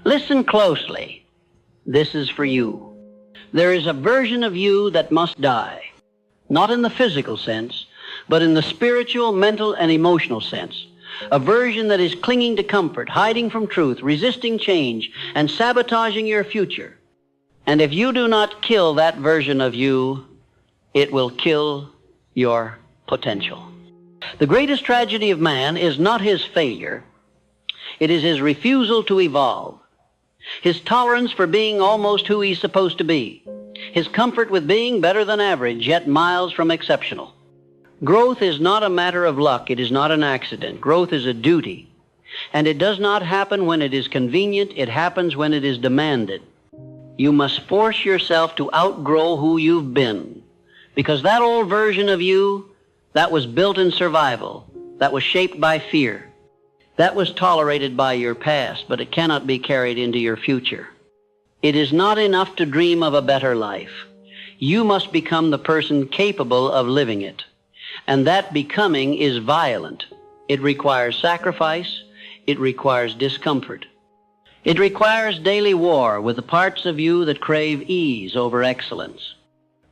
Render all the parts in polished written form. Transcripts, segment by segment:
Listen closely. This is for you. There is a version of you that must die, not in the physical sense, but in the spiritual, mental, and emotional sense. A version that is clinging to comfort, hiding from truth, resisting change, and sabotaging your future. And if you do not kill that version of you, it will kill your potential. The greatest tragedy of man is not his failure. It is his refusal to evolve. His tolerance for being almost who he's supposed to be. His comfort with being better than average, yet miles from exceptional. Growth is not a matter of luck. It is not an accident. Growth is a duty. And it does not happen when it is convenient. It happens when it is demanded. You must force yourself to outgrow who you've been. Because that old version of you, that was built in survival, that was shaped by fear, that was tolerated by your past, but it cannot be carried into your future. It is not enough to dream of a better life. You must become the person capable of living it. And that becoming is violent. It requires sacrifice. It requires discomfort. It requires daily war with the parts of you that crave ease over excellence.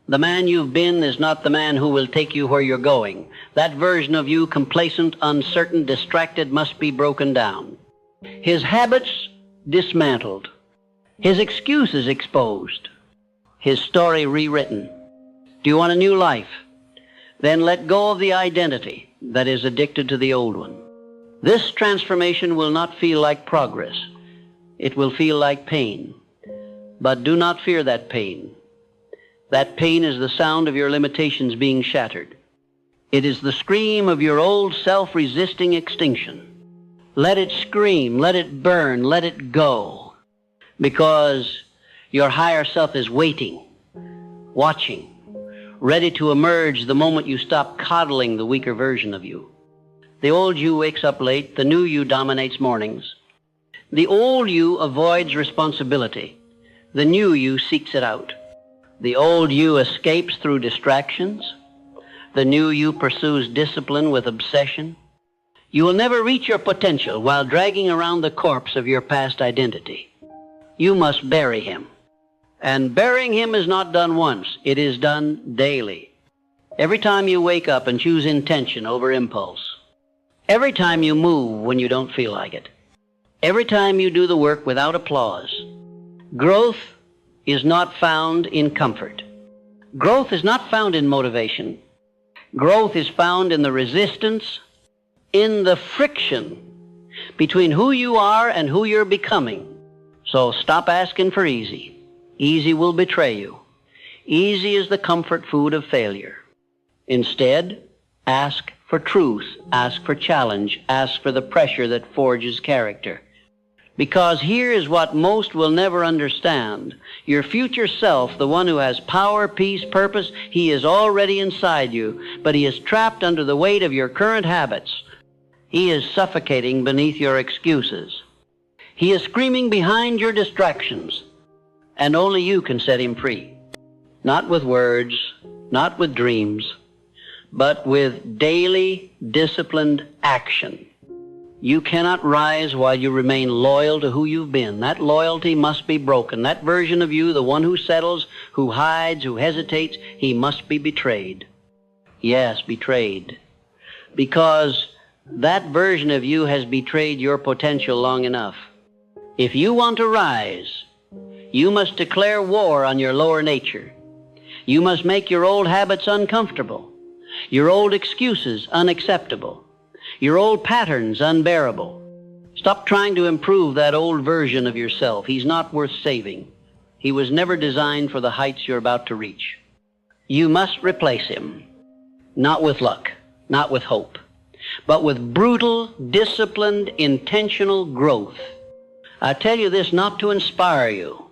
The man you've been is not the man who will take you where you're going. That version of you, complacent, uncertain, distracted, must be broken down. His habits dismantled. His excuses exposed. His story rewritten. Do you want a new life? Then let go of the identity that is addicted to the old one. This transformation will not feel like progress. It will feel like pain. But do not fear that pain. That pain is the sound of your limitations being shattered. It is the scream of your old self-resisting extinction. Let it scream, let it burn, let it go. Because your higher self is waiting, watching, ready to emerge the moment you stop coddling the weaker version of you. The old you wakes up late, the new you dominates mornings. The old you avoids responsibility. The new you seeks it out. The old you escapes through distractions. The new you pursues discipline with obsession. You will never reach your potential while dragging around the corpse of your past identity. You must bury him. And burying him is not done once. It is done daily. Every time you wake up and choose intention over impulse. Every time you move when you don't feel like it. Every time you do the work without applause. Growth is not found in comfort. Growth is not found in motivation. Growth is found in the resistance, in the friction between who you are and who you're becoming. So stop asking for easy. Easy will betray you. Easy is the comfort food of failure. Instead, ask for truth, ask for challenge, ask for the pressure that forges character. Because here is what most will never understand. Your future self, the one who has power, peace, purpose, he is already inside you, but he is trapped under the weight of your current habits. He is suffocating beneath your excuses. He is screaming behind your distractions, and only you can set him free. Not with words, not with dreams, but with daily, disciplined action. You cannot rise while you remain loyal to who you've been. That loyalty must be broken. That version of you, the one who settles, who hides, who hesitates, he must be betrayed. Yes, betrayed. Because that version of you has betrayed your potential long enough. If you want to rise, you must declare war on your lower nature. You must make your old habits uncomfortable, your old excuses unacceptable, your old patterns unbearable. Stop trying to improve that old version of yourself. He's not worth saving. He was never designed for the heights you're about to reach. You must replace him, not with luck, not with hope, but with brutal, disciplined, intentional growth. I tell you this not to inspire you.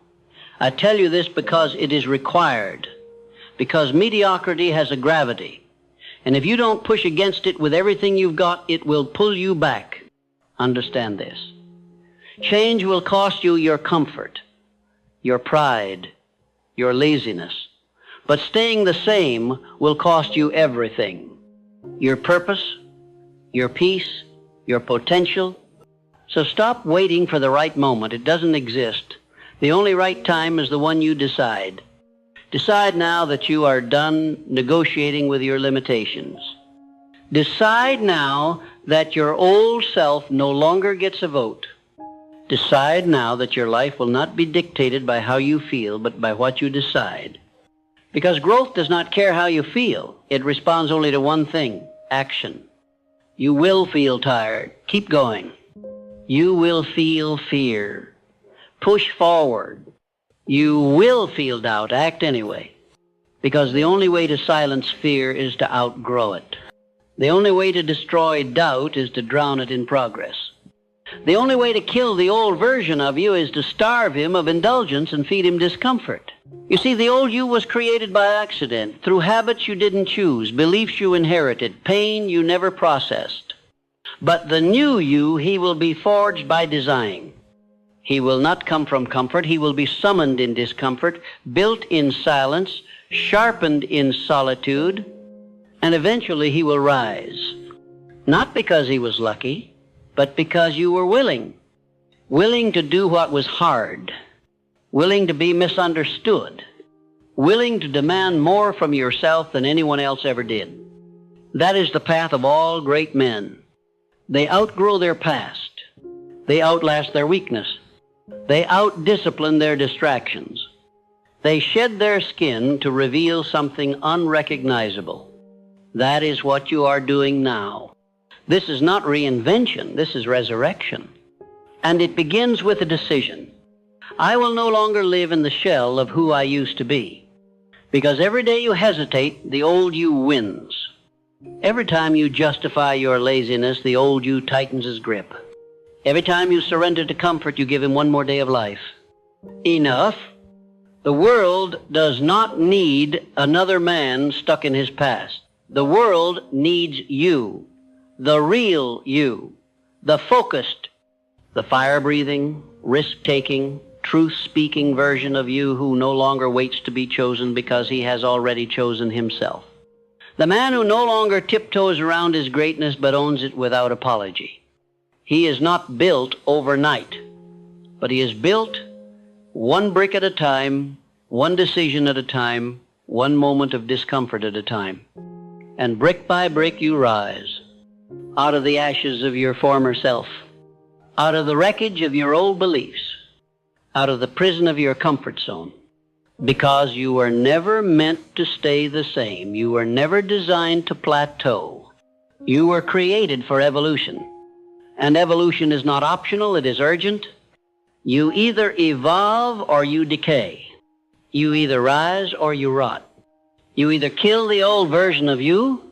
I tell you this because it is required, because mediocrity has a gravity. And if you don't push against it with everything you've got, it will pull you back. Understand this. Change will cost you your comfort, your pride, your laziness. But staying the same will cost you everything. Your purpose, your peace, your potential. So stop waiting for the right moment. It doesn't exist. The only right time is the one you decide. Decide now that you are done negotiating with your limitations. Decide now that your old self no longer gets a vote. Decide now that your life will not be dictated by how you feel, but by what you decide. Because growth does not care how you feel. It responds only to one thing: action. You will feel tired. Keep going. You will feel fear. Push forward. You will feel doubt. Act anyway. Because the only way to silence fear is to outgrow it. The only way to destroy doubt is to drown it in progress. The only way to kill the old version of you is to starve him of indulgence and feed him discomfort. You see, the old you was created by accident, through habits you didn't choose, beliefs you inherited, pain you never processed. But the new you, he will be forged by design. He will not come from comfort. He will be summoned in discomfort, built in silence, sharpened in solitude, and eventually he will rise. Not because he was lucky, but because you were willing. Willing to do what was hard. Willing to be misunderstood. Willing to demand more from yourself than anyone else ever did. That is the path of all great men. They outgrow their past. They outlast their weakness. They outdiscipline their distractions. They shed their skin to reveal something unrecognizable. That is what you are doing now. This is not reinvention. This is resurrection. And it begins with a decision. I will no longer live in the shell of who I used to be. Because every day you hesitate, the old you wins. Every time you justify your laziness, the old you tightens his grip. Every time you surrender to comfort, you give him one more day of life. Enough. The world does not need another man stuck in his past. The world needs you, the real you, the focused, the fire-breathing, risk-taking, truth-speaking version of you who no longer waits to be chosen because he has already chosen himself. The man who no longer tiptoes around his greatness but owns it without apology. He is not built overnight, but he is built one brick at a time, one decision at a time, one moment of discomfort at a time. And brick by brick you rise, out of the ashes of your former self, out of the wreckage of your old beliefs, out of the prison of your comfort zone. Because you were never meant to stay the same. You were never designed to plateau. You were created for evolution. And evolution is not optional, it is urgent. You either evolve or you decay. You either rise or you rot. You either kill the old version of you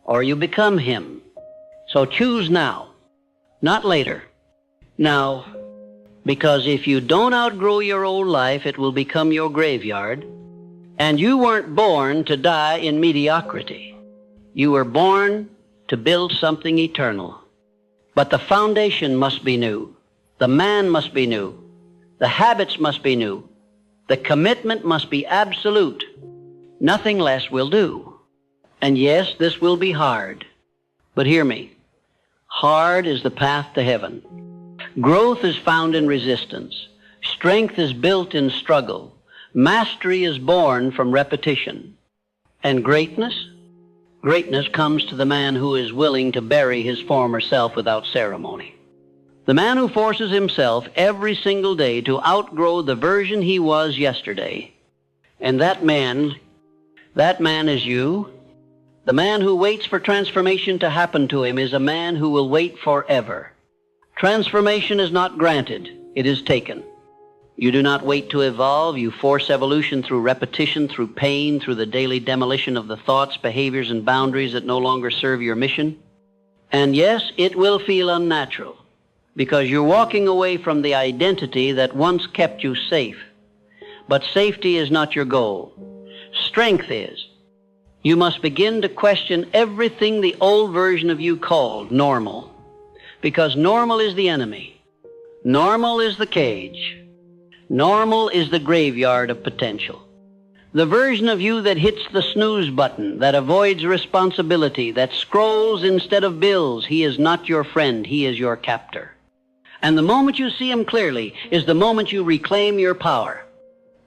or you become him. So choose now, not later. Now, because if you don't outgrow your old life, it will become your graveyard. And you weren't born to die in mediocrity. You were born to build something eternal. But the foundation must be new. The man must be new. The habits must be new. The commitment must be absolute. Nothing less will do. And yes, this will be hard. But hear me. Hard is the path to heaven. Growth is found in resistance. Strength is built in struggle. Mastery is born from repetition. And greatness? Greatness comes to the man who is willing to bury his former self without ceremony. The man who forces himself every single day to outgrow the version he was yesterday. And that man is you. The man who waits for transformation to happen to him is a man who will wait forever. Transformation is not granted, it is taken. You do not wait to evolve, you force evolution through repetition, through pain, through the daily demolition of the thoughts, behaviors, and boundaries that no longer serve your mission. And yes, it will feel unnatural, because you're walking away from the identity that once kept you safe. But safety is not your goal. Strength is. You must begin to question everything the old version of you called normal. Because normal is the enemy. Normal is the cage. Normal is the graveyard of potential. The version of you that hits the snooze button, that avoids responsibility, that scrolls instead of bills, he is not your friend, he is your captor. And the moment you see him clearly is the moment you reclaim your power.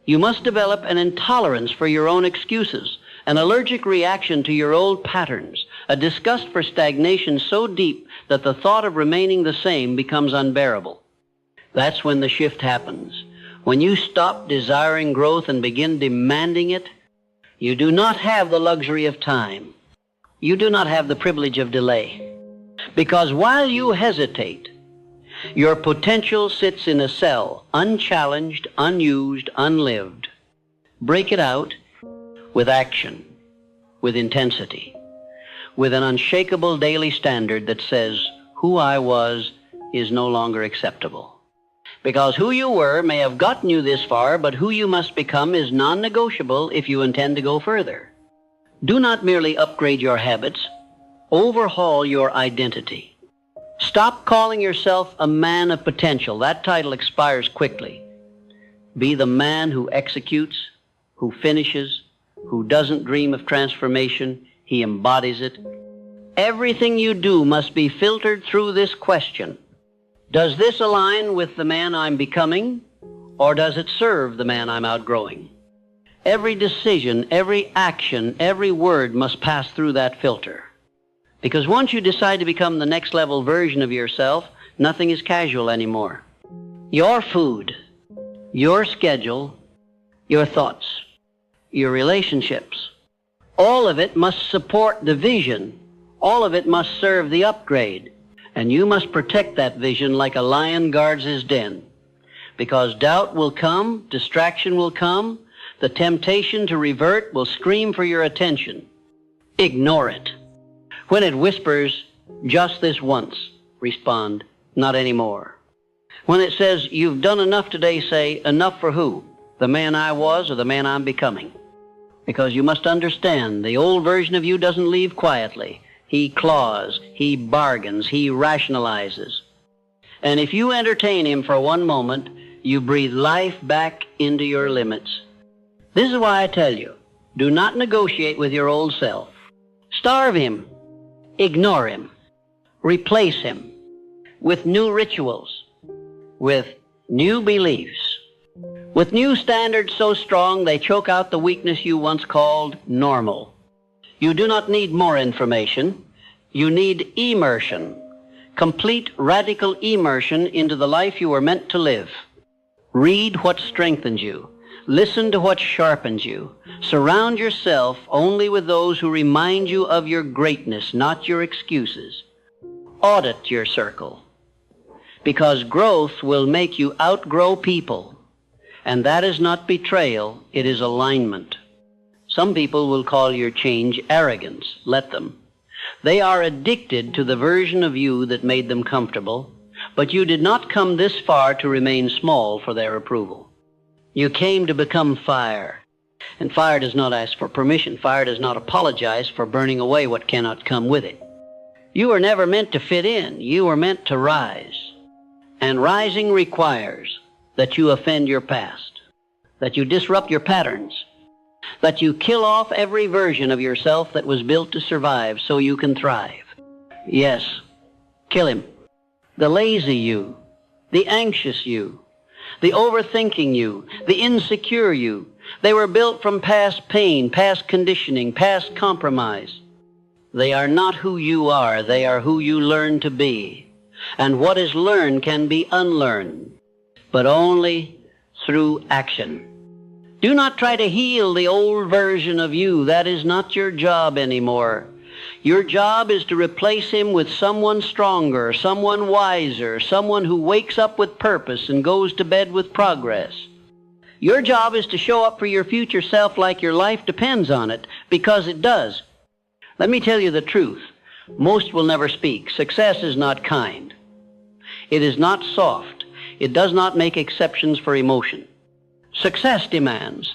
You must develop an intolerance for your own excuses, an allergic reaction to your old patterns, a disgust for stagnation so deep that the thought of remaining the same becomes unbearable. That's when the shift happens. When you stop desiring growth and begin demanding it, you do not have the luxury of time. You do not have the privilege of delay. Because while you hesitate, your potential sits in a cell, unchallenged, unused, unlived. Break it out with action, with intensity, with an unshakable daily standard that says, who I was is no longer acceptable. Because who you were may have gotten you this far, but who you must become is non-negotiable if you intend to go further. Do not merely upgrade your habits, overhaul your identity. Stop calling yourself a man of potential. That title expires quickly. Be the man who executes, who finishes, who doesn't dream of transformation. He embodies it. Everything you do must be filtered through this question. Does this align with the man I'm becoming, or does it serve the man I'm outgrowing? Every decision, every action, every word must pass through that filter. Because once you decide to become the next level version of yourself, nothing is casual anymore. Your food, your schedule, your thoughts, your relationships, all of it must support the vision. All of it must serve the upgrade. And you must protect that vision like a lion guards his den. Because doubt will come, distraction will come, the temptation to revert will scream for your attention. Ignore it. When it whispers, just this once, respond, not anymore. When it says, you've done enough today, say, enough for who? The man I was or the man I'm becoming? Because you must understand, the old version of you doesn't leave quietly. He claws, he bargains, he rationalizes. And if you entertain him for one moment, you breathe life back into your limits. This is why I tell you, do not negotiate with your old self. Starve him. Ignore him. Replace him with new rituals, with new beliefs, with new standards so strong they choke out the weakness you once called normal. You do not need more information. You need immersion, complete radical immersion into the life you were meant to live. Read what strengthens you. Listen to what sharpens you. Surround yourself only with those who remind you of your greatness, not your excuses. Audit your circle, because growth will make you outgrow people. And that is not betrayal, it is alignment. Some people will call your change arrogance. Let them. They are addicted to the version of you that made them comfortable, but you did not come this far to remain small for their approval. You came to become fire, and fire does not ask for permission. Fire does not apologize for burning away what cannot come with it. You were never meant to fit in. You were meant to rise. And rising requires that you offend your past, that you disrupt your patterns, that you kill off every version of yourself that was built to survive so you can thrive. Yes, kill him. The lazy you, the anxious you, the overthinking you, the insecure you. They were built from past pain, past conditioning, past compromise. They are not who you are. They are who you learn to be. And what is learned can be unlearned, but only through action. Do not try to heal the old version of you. That is not your job anymore. Your job is to replace him with someone stronger, someone wiser, someone who wakes up with purpose and goes to bed with progress. Your job is to show up for your future self like your life depends on it, because it does. Let me tell you the truth. Most will never speak. Success is not kind. It is not soft. It does not make exceptions for emotion. Success demands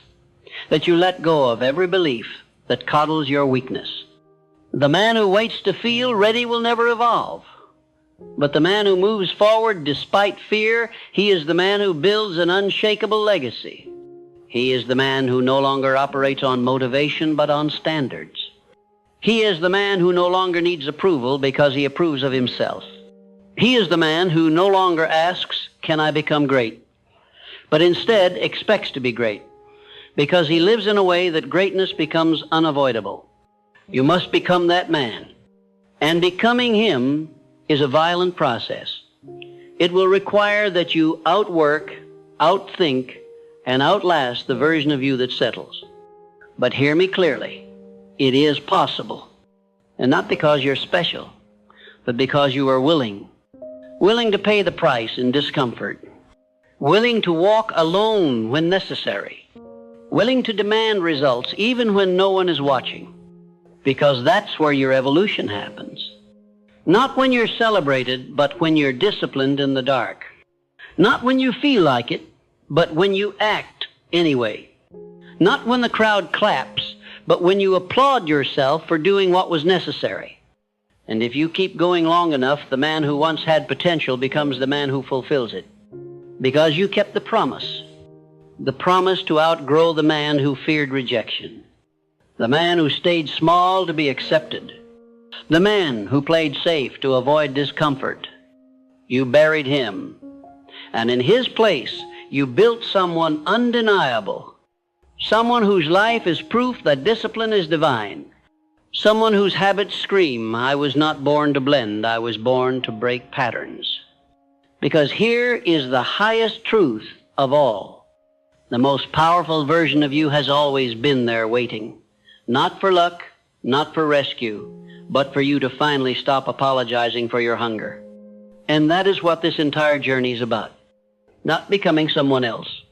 that you let go of every belief that coddles your weakness. The man who waits to feel ready will never evolve. But the man who moves forward despite fear, he is the man who builds an unshakable legacy. He is the man who no longer operates on motivation but on standards. He is the man who no longer needs approval because he approves of himself. He is the man who no longer asks, "Can I become great?" but instead expects to be great, because he lives in a way that greatness becomes unavoidable. You must become that man. And becoming him is a violent process. It will require that you outwork, outthink, and outlast the version of you that settles. But hear me clearly. It is possible. And not because you're special, but because you are willing. Willing to pay the price in discomfort. Willing to walk alone when necessary. Willing to demand results even when no one is watching. Because that's where your evolution happens. Not when you're celebrated, but when you're disciplined in the dark. Not when you feel like it, but when you act anyway. Not when the crowd claps, but when you applaud yourself for doing what was necessary. And if you keep going long enough, the man who once had potential becomes the man who fulfills it. Because you kept the promise to outgrow the man who feared rejection, the man who stayed small to be accepted, the man who played safe to avoid discomfort. You buried him, and in his place you built someone undeniable, someone whose life is proof that discipline is divine, someone whose habits scream, "I was not born to blend, I was born to break patterns." Because here is the highest truth of all. The most powerful version of you has always been there waiting. Not for luck, not for rescue, but for you to finally stop apologizing for your hunger. And that is what this entire journey is about. Not becoming someone else,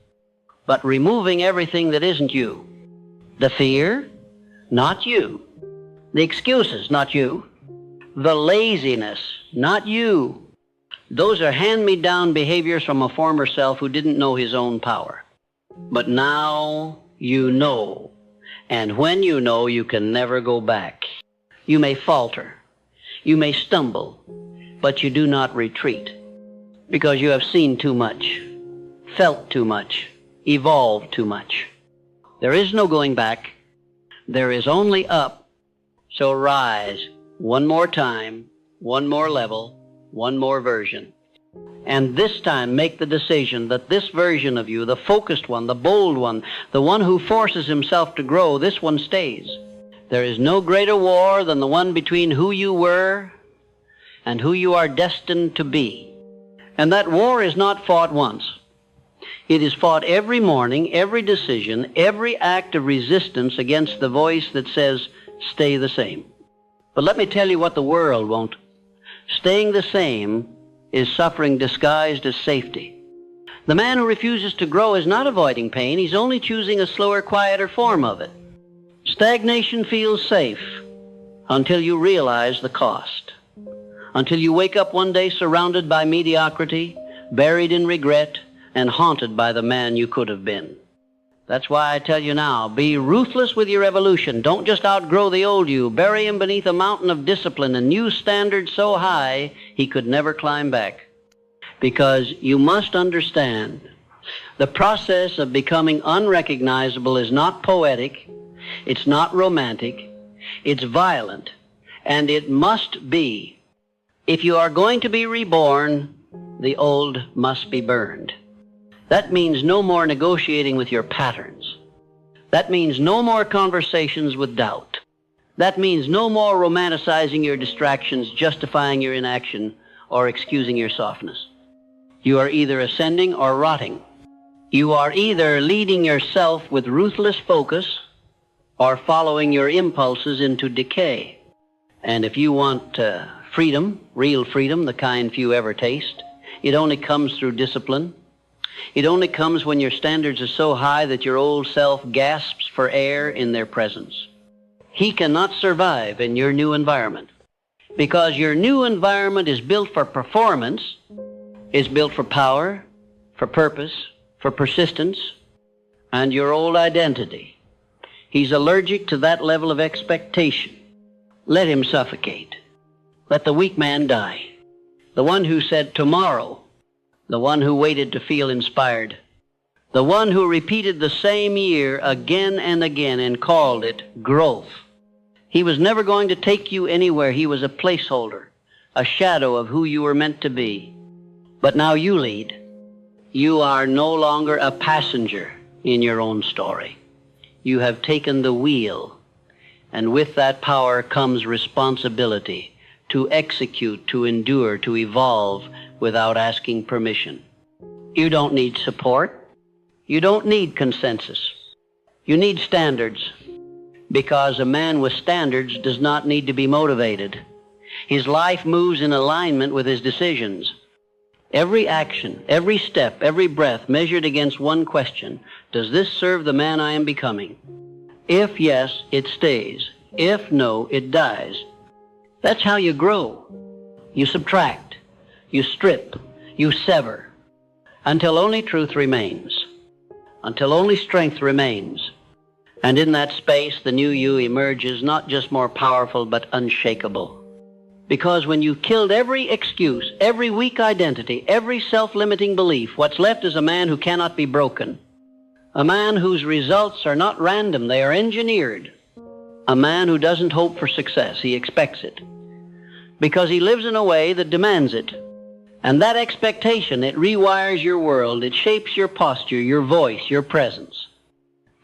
but removing everything that isn't you. The fear, not you. The excuses, not you. The laziness, not you. Those are hand-me-down behaviors from a former self who didn't know his own power. But now you know. And when you know, you can never go back. You may falter. You may stumble. But you do not retreat. Because you have seen too much, felt too much, evolved too much. There is no going back. There is only up. So rise one more time, one more level, one more version. And this time make the decision that this version of you, the focused one, the bold one, the one who forces himself to grow, this one stays. There is no greater war than the one between who you were and who you are destined to be. And that war is not fought once. It is fought every morning, every decision, every act of resistance against the voice that says, "Stay the same." But let me tell you what the world won't. Staying the same is suffering disguised as safety. The man who refuses to grow is not avoiding pain. He's only choosing a slower, quieter form of it. Stagnation feels safe until you realize the cost. Until you wake up one day surrounded by mediocrity, buried in regret, and haunted by the man you could have been. That's why I tell you now, be ruthless with your evolution. Don't just outgrow the old you. Bury him beneath a mountain of discipline and new standards so high he could never climb back. Because you must understand, the process of becoming unrecognizable is not poetic, it's not romantic, it's violent, and it must be. If you are going to be reborn, the old must be burned. That means no more negotiating with your patterns. That means no more conversations with doubt. That means no more romanticizing your distractions, justifying your inaction, or excusing your softness. You are either ascending or rotting. You are either leading yourself with ruthless focus or following your impulses into decay. And if you want freedom, real freedom, the kind few ever taste, it only comes through discipline. It only comes when your standards are so high that your old self gasps for air in their presence. He cannot survive in your new environment because your new environment is built for performance, is built for power, for purpose, for persistence, and your old identity. He's allergic to that level of expectation. Let him suffocate. Let the weak man die. The one who said tomorrow, the one who waited to feel inspired, the one who repeated the same year again and again and called it growth. He was never going to take you anywhere. He was a placeholder, a shadow of who you were meant to be. But now you lead. You are no longer a passenger in your own story. You have taken the wheel, and with that power comes responsibility to execute, to endure, to evolve without asking permission. You don't need support. You don't need consensus. You need standards, because a man with standards does not need to be motivated. His life moves in alignment with his decisions. Every action, every step, every breath measured against one question: does this serve the man I am becoming? If yes, it stays. If no, it dies. That's how you grow. You subtract, you strip, you sever, until only truth remains, until only strength remains. And in that space, the new you emerges not just more powerful, but unshakable. Because when you've killed every excuse, every weak identity, every self-limiting belief, what's left is a man who cannot be broken. A man whose results are not random, they are engineered. A man who doesn't hope for success, he expects it. Because he lives in a way that demands it. And that expectation, it rewires your world, it shapes your posture, your voice, your presence.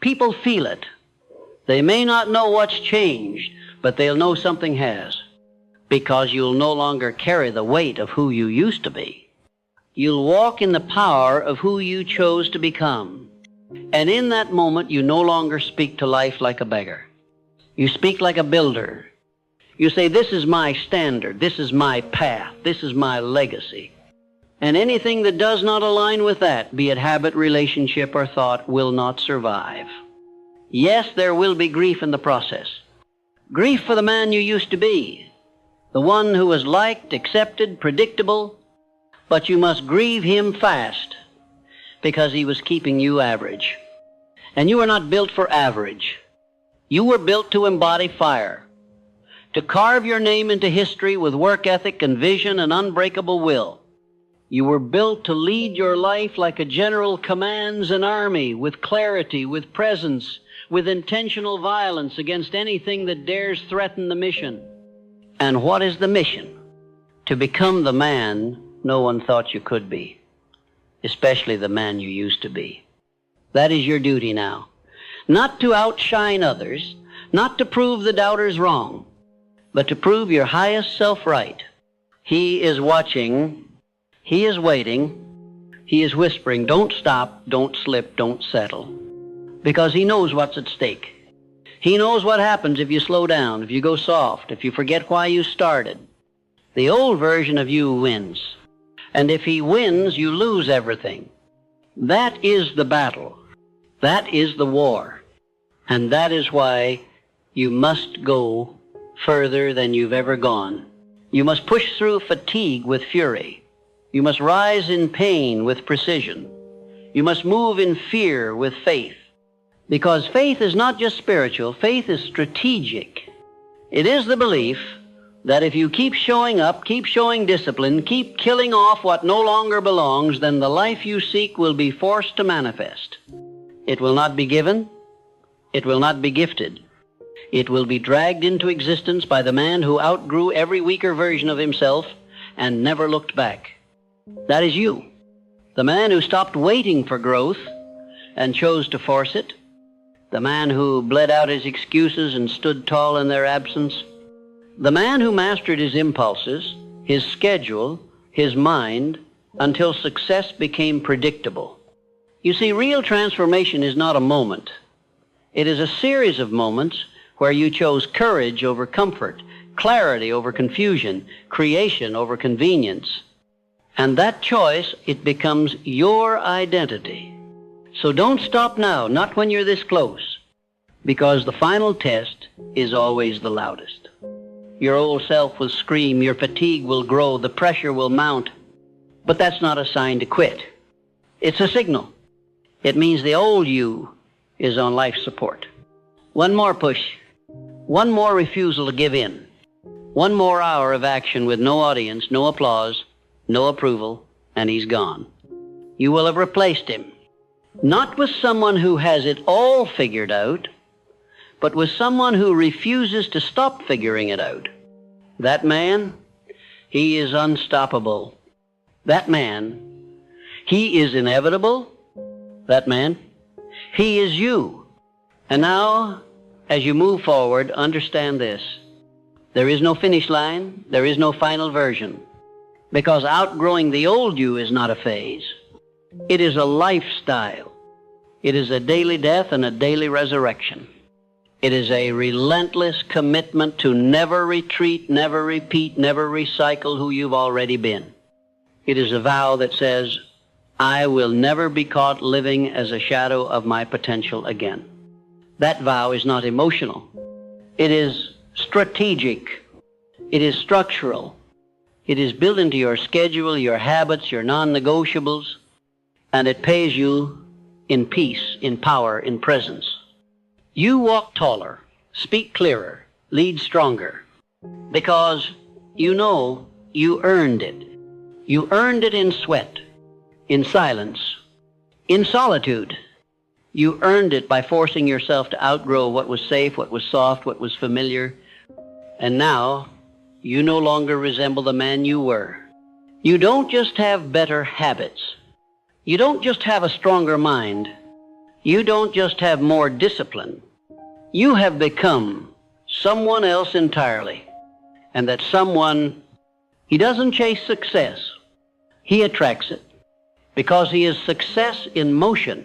People feel it. They may not know what's changed, but they'll know something has. Because you'll no longer carry the weight of who you used to be. You'll walk in the power of who you chose to become. And in that moment, you no longer speak to life like a beggar. You speak like a builder. You say, this is my standard, this is my path, this is my legacy. And anything that does not align with that, be it habit, relationship, or thought, will not survive. Yes, there will be grief in the process. Grief for the man you used to be. The one who was liked, accepted, predictable, but you must grieve him fast because he was keeping you average. And you were not built for average. You were built to embody fire, to carve your name into history with work ethic and vision and unbreakable will. You were built to lead your life like a general commands an army, with clarity, with presence, with intentional violence against anything that dares threaten the mission. And what is the mission? To become the man no one thought you could be, especially the man you used to be. That is your duty now. Not to outshine others, not to prove the doubters wrong, but to prove your highest self right. He is watching. He is waiting. He is whispering, don't stop, don't slip, don't settle. Because he knows what's at stake. He knows what happens if you slow down, if you go soft, if you forget why you started. The old version of you wins. And if he wins, you lose everything. That is the battle. That is the war. And that is why you must go further than you've ever gone. You must push through fatigue with fury. You must rise in pain with precision. You must move in fear with faith. Because faith is not just spiritual, faith is strategic. It is the belief that if you keep showing up, keep showing discipline, keep killing off what no longer belongs, then the life you seek will be forced to manifest. It will not be given. It will not be gifted. It will be dragged into existence by the man who outgrew every weaker version of himself and never looked back. That is you. The man who stopped waiting for growth and chose to force it. The man who bled out his excuses and stood tall in their absence. The man who mastered his impulses, his schedule, his mind, until success became predictable. You see, real transformation is not a moment. It is a series of moments where you chose courage over comfort, clarity over confusion, creation over convenience. And that choice, it becomes your identity. So don't stop now, not when you're this close, because the final test is always the loudest. Your old self will scream, your fatigue will grow, the pressure will mount. But that's not a sign to quit. It's a signal. It means the old you is on life support. One more push, one more refusal to give in, one more hour of action with no audience, no applause, no approval, and he's gone. You will have replaced him, not with someone who has it all figured out, but with someone who refuses to stop figuring it out. That man, He is unstoppable. That man, he is inevitable. That man, he is you. And now, as you move forward, understand this. There is no finish line. There is no final version. Because outgrowing the old you is not a phase. It is a lifestyle. It is a daily death and a daily resurrection. It is a relentless commitment to never retreat, never repeat, never recycle who you've already been. It is a vow that says, I will never be caught living as a shadow of my potential again. That vow is not emotional. It is strategic. It is structural. It is built into your schedule, your habits, your non-negotiables, and it pays you in peace, in power, in presence. You walk taller, speak clearer, lead stronger, because you know you earned it. You earned it in sweat, in silence, in solitude. You earned it by forcing yourself to outgrow what was safe, what was soft, what was familiar. And now, you no longer resemble the man you were. You don't just have better habits. You don't just have a stronger mind. You don't just have more discipline. You have become someone else entirely. And that someone, he doesn't chase success. He attracts it. Because he is success in motion.